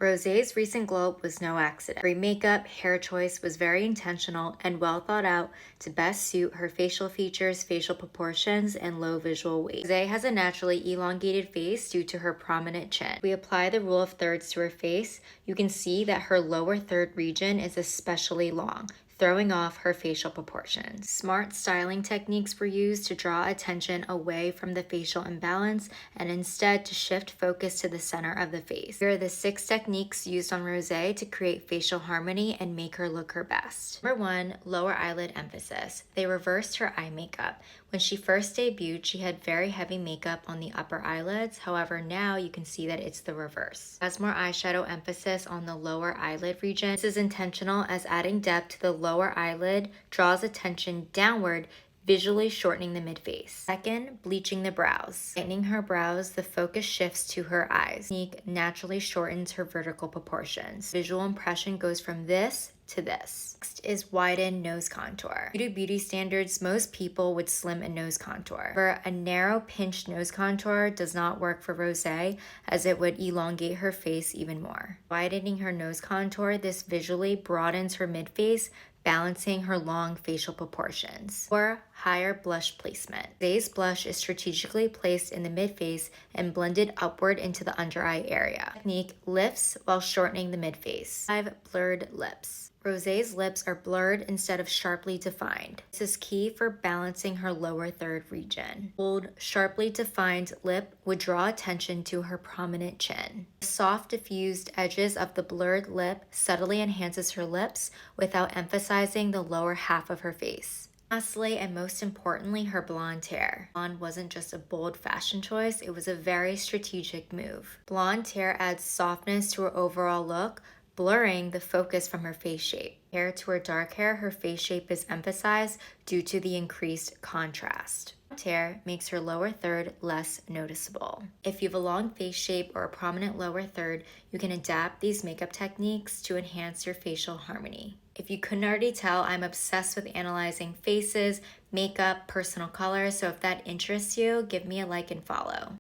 Rosé's recent glow up was no accident. Her makeup, hair choice was very intentional and well thought out to best suit her facial features, facial proportions, and low visual weight. Rosé has a naturally elongated face due to her prominent chin. We apply the rule of thirds to her face. You can see that her lower third region is especially long, throwing off her facial proportions. Smart styling techniques were used to draw attention away from the facial imbalance and instead to shift focus to the center of the face. Here are the 6 techniques used on Rosé to create facial harmony and make her look her best. Number 1, lower eyelid emphasis. They reversed her eye makeup. When she first debuted, she had very heavy makeup on the upper eyelids. However, now you can see that it's the reverse. Has more eyeshadow emphasis on the lower eyelid region. This is intentional as adding depth to the lower eyelid draws attention downward, visually shortening the mid-face. Second, bleaching the brows. Lightening her brows, the focus shifts to her eyes. Technique naturally shortens her vertical proportions. Visual impression goes from this to this. Next is widen nose contour. Due to beauty standards, most people would slim a nose contour. However, a narrow pinched nose contour does not work for Rosé as it would elongate her face even more. Widening her nose contour, this visually broadens her mid-face, balancing her long facial proportions. Or higher blush placement. Rosé's blush is strategically placed in the mid-face and blended upward into the under-eye area. Technique lifts while shortening the mid-face. 5. Blurred lips. Rosé's lips are blurred instead of sharply defined. This is key for balancing her lower third region. Bold, sharply defined lip would draw attention to her prominent chin. The soft, diffused edges of the blurred lip subtly enhances her lips without emphasizing the lower half of her face. Lastly, and most importantly, her blonde hair. Blonde wasn't just a bold fashion choice, it was a very strategic move. Blonde hair adds softness to her overall look, blurring the focus from her face shape. Compared to her dark hair, her face shape is emphasized due to the increased contrast. Blonde hair makes her lower third less noticeable. If you have a long face shape or a prominent lower third, you can adapt these makeup techniques to enhance your facial harmony. If you couldn't already tell, I'm obsessed with analyzing faces, makeup, personal color, so if that interests you, give me a like and follow.